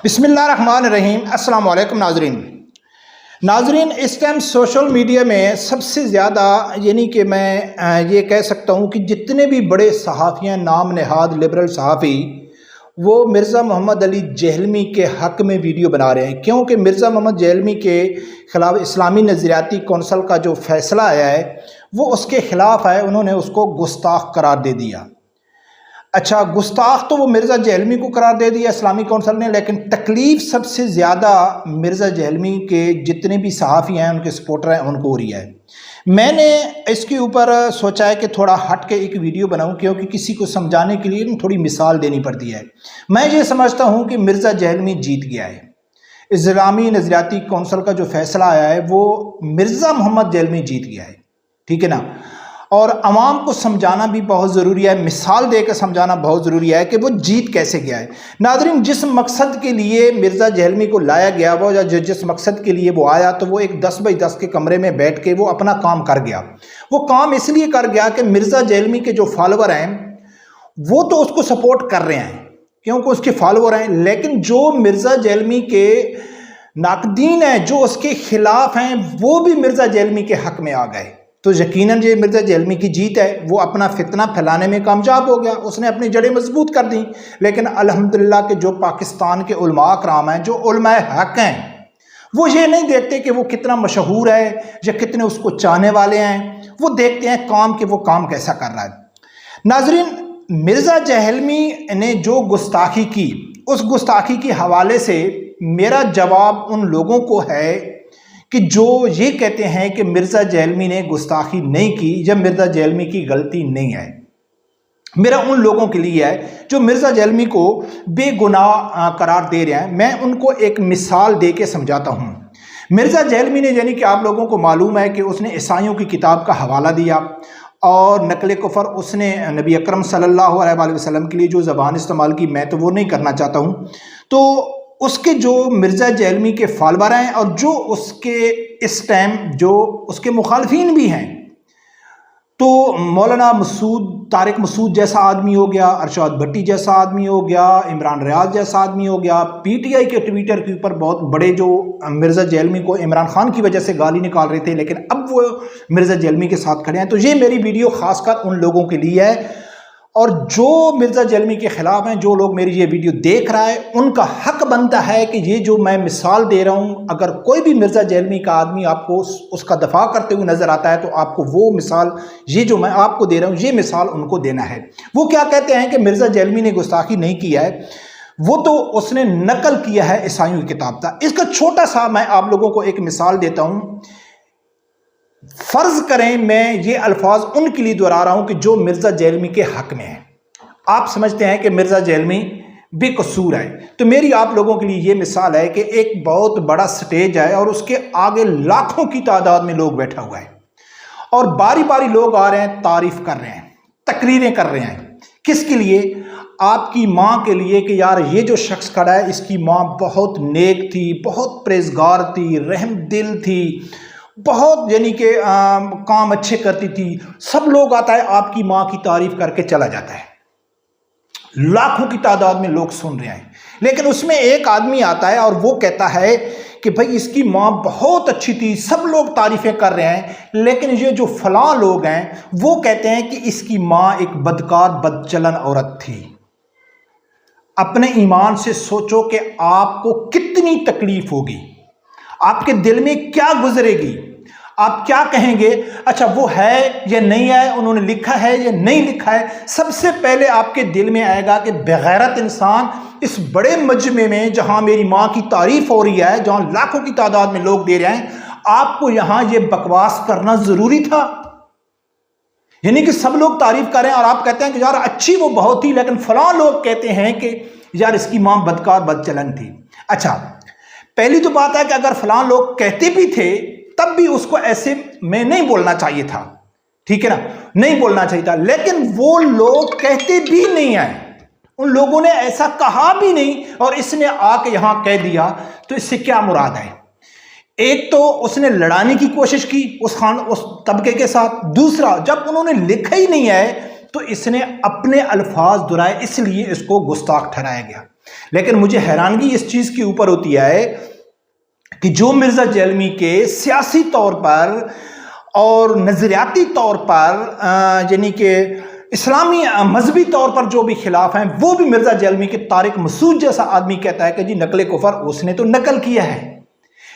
بسم اللہ الرحمن الرحیم۔ السلام علیکم ناظرین، اس ٹائم سوشل میڈیا میں سب سے زیادہ کہ میں یہ کہہ سکتا ہوں کہ جتنے بھی بڑے صحافی ہیں، نام نہاد لبرل صحافی، وہ مرزا محمد علی جہلمی کے حق میں ویڈیو بنا رہے ہیں، کیونکہ مرزا محمد جہلمی کے خلاف اسلامی نظریاتی کونسل کا جو فیصلہ آیا ہے وہ اس کے خلاف ہے۔ انہوں نے اس کو گستاخ قرار دے دیا۔ اچھا، گستاخ تو وہ مرزا جہلمی کو قرار دے دیا اسلامی کونسل نے، لیکن تکلیف سب سے زیادہ مرزا جہلمی کے جتنے بھی صحافی ہیں، ان کے سپورٹر ہیں، ان کو ہو رہی ہے۔ میں نے اس کے اوپر سوچا ہے کہ تھوڑا ہٹ کے ایک ویڈیو بناؤں، کیونکہ کسی کو سمجھانے کے لیے تھوڑی مثال دینی پڑتی ہے۔ میں یہ سمجھتا ہوں کہ مرزا جہلمی جیت گیا ہے۔ اسلامی نظریاتی کونسل کا جو فیصلہ آیا ہے وہ مرزا محمد جہلمی جیت گیا ہے، ٹھیک ہے نا۔ اور عوام کو سمجھانا بھی بہت ضروری ہے، مثال دے کے سمجھانا بہت ضروری ہے کہ وہ جیت کیسے گیا ہے۔ ناظرین، جس مقصد کے لیے مرزا جہلمی کو لایا گیا وہ، یا جس مقصد کے لیے وہ آیا، تو وہ ایک 10x10 کے کمرے میں بیٹھ کے وہ اپنا کام کر گیا۔ وہ کام اس لیے کر گیا کہ مرزا جہلمی کے جو فالوور ہیں وہ تو اس کو سپورٹ کر رہے ہیں کیونکہ اس کے فالوور ہیں، لیکن جو مرزا جہلمی کے ناقدین ہیں، جو اس کے خلاف ہیں، وہ بھی مرزا جہلمی کے حق میں آ گئے۔ تو یقیناً یہ مرزا جہلمی کی جیت ہے۔ وہ اپنا فتنہ پھیلانے میں کامیاب ہو گیا، اس نے اپنی جڑیں مضبوط کر دیں۔ لیکن الحمدللہ کہ جو پاکستان کے علماء کرام ہیں، جو علماء حق ہیں، وہ یہ نہیں دیکھتے کہ وہ کتنا مشہور ہے یا کتنے اس کو چاہنے والے ہیں، وہ دیکھتے ہیں کام کہ وہ کام کیسا کر رہا ہے۔ ناظرین، مرزا جہلمی نے جو گستاخی کی، اس گستاخی کے حوالے سے میرا جواب ان لوگوں کو ہے کہ جو یہ کہتے ہیں کہ مرزا جہلمی نے گستاخی نہیں کی یا مرزا جہلمی کی غلطی نہیں ہے۔ میرا ان لوگوں کے لیے ہے جو مرزا جہلمی کو بے گناہ قرار دے رہے ہیں۔ میں ان کو ایک مثال دے کے سمجھاتا ہوں۔ مرزا جہلمی نے کہ آپ لوگوں کو معلوم ہے کہ اس نے عیسائیوں کی کتاب کا حوالہ دیا اور نقل کفر اس نے نبی اکرم صلی اللہ علیہ وآلہ وسلم کے لیے جو زبان استعمال کی، میں تو وہ نہیں کرنا چاہتا ہوں۔ تو اس کے جو مرزا جہلمی کے فالوور ہیں اور جو اس کے اس ٹائم جو اس کے مخالفین بھی ہیں، تو مولانا طارق مسعود جیسا آدمی ہو گیا، ارشاد بھٹی جیسا آدمی ہو گیا، عمران ریاض جیسا آدمی ہو گیا، پی ٹی آئی کے ٹویٹر کے اوپر بہت بڑے جو مرزا جہلمی کو عمران خان کی وجہ سے گالی نکال رہے تھے، لیکن اب وہ مرزا جہلمی کے ساتھ کھڑے ہیں۔ تو یہ میری ویڈیو خاص کر ان لوگوں کے لیے ہے، اور جو مرزا جہلمی کے خلاف ہیں، جو لوگ میری یہ ویڈیو دیکھ رہا ہے، ان کا حق بنتا ہے کہ یہ جو میں مثال دے رہا ہوں، اگر کوئی بھی مرزا جہلمی کا آدمی آپ کو اس کا دفاع کرتے ہوئے نظر آتا ہے تو آپ کو وہ مثال، یہ جو میں آپ کو دے رہا ہوں، یہ مثال ان کو دینا ہے۔ وہ کیا کہتے ہیں کہ مرزا جہلمی نے گستاخی نہیں کیا ہے، وہ تو اس نے نقل کیا ہے عیسائیوں کی کتاب کا۔ اس کا چھوٹا سا میں آپ لوگوں کو ایک مثال دیتا ہوں۔ فرض کریں میں یہ الفاظ ان کے لیے دہرا رہا ہوں کہ جو مرزا جہلمی کے حق میں ہیں۔ آپ سمجھتے ہیں کہ مرزا جہلمی بے قصور ہے، تو میری آپ لوگوں کے لیے یہ مثال ہے کہ ایک بہت بڑا سٹیج ہے اور اس کے آگے لاکھوں کی تعداد میں لوگ بیٹھا ہوا ہے، اور باری باری لوگ آ رہے ہیں، تعریف کر رہے ہیں، تقریریں کر رہے ہیں۔ کس کے لیے؟ آپ کی ماں کے لیے کہ یار یہ جو شخص کھڑا ہے، اس کی ماں بہت نیک تھی، بہت پرہیزگار تھی، رحم دل تھی، بہت کہ کام اچھے کرتی تھی۔ سب لوگ آتا ہے، آپ کی ماں کی تعریف کر کے چلا جاتا ہے، لاکھوں کی تعداد میں لوگ سن رہے ہیں۔ لیکن اس میں ایک آدمی آتا ہے اور وہ کہتا ہے کہ بھائی اس کی ماں بہت اچھی تھی، سب لوگ تعریفیں کر رہے ہیں، لیکن یہ جو فلاں لوگ ہیں وہ کہتے ہیں کہ اس کی ماں ایک بدکار بدچلن عورت تھی۔ اپنے ایمان سے سوچو کہ آپ کو کتنی تکلیف ہوگی، آپ کے دل میں کیا گزرے گی، آپ کیا کہیں گے؟ اچھا، وہ ہے یا نہیں ہے، انہوں نے لکھا ہے یا نہیں لکھا ہے؟ سب سے پہلے آپ کے دل میں آئے گا کہ بغیرت انسان اس بڑے مجمع میں، جہاں میری ماں کی تعریف ہو رہی ہے، جہاں لاکھوں کی تعداد میں لوگ دے رہے ہیں، آپ کو یہاں یہ بکواس کرنا ضروری تھا؟ کہ سب لوگ تعریف کر رہے ہیں اور آپ کہتے ہیں کہ یار اچھی وہ بہت تھی، لیکن فلاں لوگ کہتے ہیں کہ یار اس کی ماں بدکار بدچلن تھی۔ اچھا، پہلی تو بات ہے کہ اگر فلاں لوگ کہتے بھی تھے تب بھی اس کو ایسے میں نہیں بولنا چاہیے تھا، ٹھیک ہے نا، نہیں بولنا چاہیے تھا۔ لیکن وہ لوگ کہتے بھی نہیں ہیں، ان لوگوں نے ایسا کہا بھی نہیں، اور اس نے آ کے یہاں کہہ دیا، تو اس سے کیا مراد ہے؟ ایک تو اس نے لڑانے کی کوشش کی اس طبقے کے ساتھ، دوسرا جب انہوں نے لکھا ہی نہیں ہے تو اس نے اپنے الفاظ دہرائے، اس لیے اس کو گستاخ ٹھہرایا گیا۔ لیکن مجھے حیرانگی اس چیز کے اوپر ہوتی ہے کہ جو مرزا جہلمی کے سیاسی طور پر اور نظریاتی طور پر یعنی کہ اسلامی مذہبی طور پر جو بھی خلاف ہیں، وہ بھی مرزا جہلمی کے طارق مسعود جیسا آدمی کہتا ہے کہ جی نقل کفر اس نے تو نقل کیا ہے،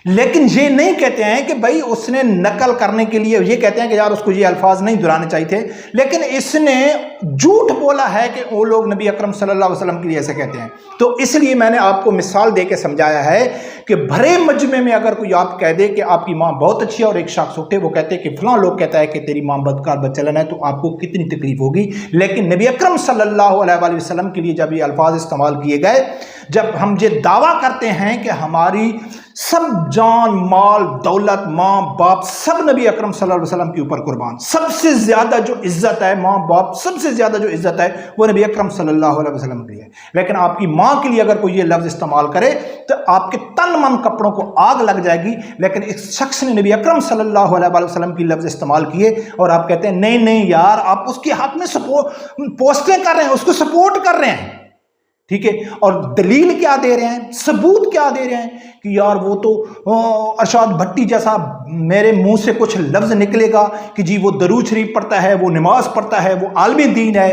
لیکن یہ نہیں کہتے ہیں کہ بھائی اس نے نقل کرنے کے لیے، یہ کہتے ہیں کہ یار اس کو یہ الفاظ نہیں دہرانے چاہیے تھے، لیکن اس نے جھوٹ بولا ہے کہ وہ لوگ نبی اکرم صلی اللہ علیہ وسلم کے لیے ایسے کہتے ہیں۔ تو اس لیے میں نے آپ کو مثال دے کے سمجھایا ہے کہ بھرے مجمع میں اگر کوئی آپ کہہ دے کہ آپ کی ماں بہت اچھی ہے اور ایک شخص اٹھے وہ کہتے ہیں کہ فلاں لوگ کہتا ہے کہ تیری ماں بدکار بدچلن ہے، تو آپ کو کتنی تکلیف ہوگی۔ لیکن نبی اکرم صلی اللہ علیہ وسلم کے لیے جب یہ الفاظ استعمال کیے گئے، جب ہم یہ دعویٰ کرتے ہیں کہ ہماری سب جان مال دولت ماں باپ سب نبی اکرم صلی اللہ علیہ وسلم کے اوپر قربان، سب سے زیادہ جو عزت ہے ماں باپ سب سے زیادہ جو عزت ہے وہ نبی اکرم صلی اللہ علیہ وسلم کے لیے، لیکن آپ کی ماں کے لیے اگر کوئی یہ لفظ استعمال کرے تو آپ کے تن من کپڑوں کو آگ لگ جائے گی۔ لیکن اس شخص نے نبی اکرم صلی اللہ علیہ وسلم کی لفظ استعمال کیے اور آپ کہتے ہیں نہیں نہیں یار آپ اس کے حق میں پوسٹیں کر رہے ہیں، اس کو سپورٹ کر رہے ہیں، ٹھیک ہے، اور دلیل کیا دے رہے ہیں، ثبوت کیا دے رہے ہیں کہ یار وہ تو ارشاد بھٹی جیسا میرے منہ سے کچھ لفظ نکلے گا کہ جی وہ درود شریف پڑھتا ہے، وہ نماز پڑھتا ہے، وہ عالم دین ہے۔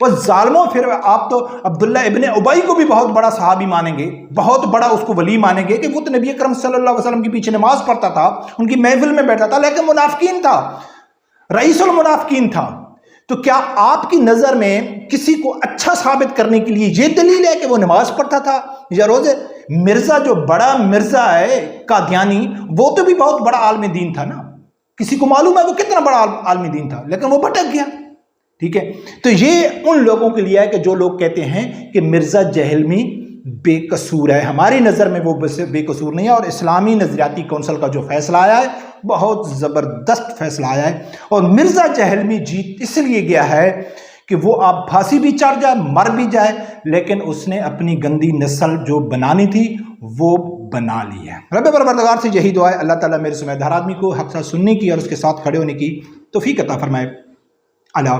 اور ظالموں، پھر آپ تو عبداللہ ابن ابی کو بھی بہت بڑا صحابی مانیں گے، بہت بڑا اس کو ولی مانیں گے کہ وہ تو نبی اکرم صلی اللہ علیہ وسلم کے پیچھے نماز پڑھتا تھا، ان کی محفل میں بیٹھا تھا، لیکن منافقین تھا، رئیس المنافقین تھا۔ تو کیا آپ کی نظر میں کسی کو اچھا ثابت کرنے کے لیے یہ دلیل ہے کہ وہ نماز پڑھتا تھا یا روزے؟ مرزا جو بڑا مرزا ہے قادیانی، وہ تو بھی بہت بڑا عالم دین تھا نا، کسی کو معلوم ہے وہ کتنا بڑا عالم دین تھا، لیکن وہ بھٹک گیا، ٹھیک ہے۔ تو یہ ان لوگوں کے لیے ہے کہ جو لوگ کہتے ہیں کہ مرزا جہلمی بے قصور ہے، ہماری نظر میں وہ بے قصور نہیں ہے، اور اسلامی نظریاتی کونسل کا جو فیصلہ آیا ہے بہت زبردست فیصلہ آیا ہے، اور مرزا جہلمی جیت اس لیے گیا ہے کہ وہ آپ پھانسی بھی چڑھ جائے مر بھی جائے، لیکن اس نے اپنی گندی نسل جو بنانی تھی وہ بنا لی ہے۔ رب پروردگار سے یہی دعا ہے اللہ تعالیٰ میرے سمیت ہر آدمی کو حق ساتھ سننے کی اور اس کے ساتھ کھڑے ہونے کی توفیق عطا فرمائے۔ اللہ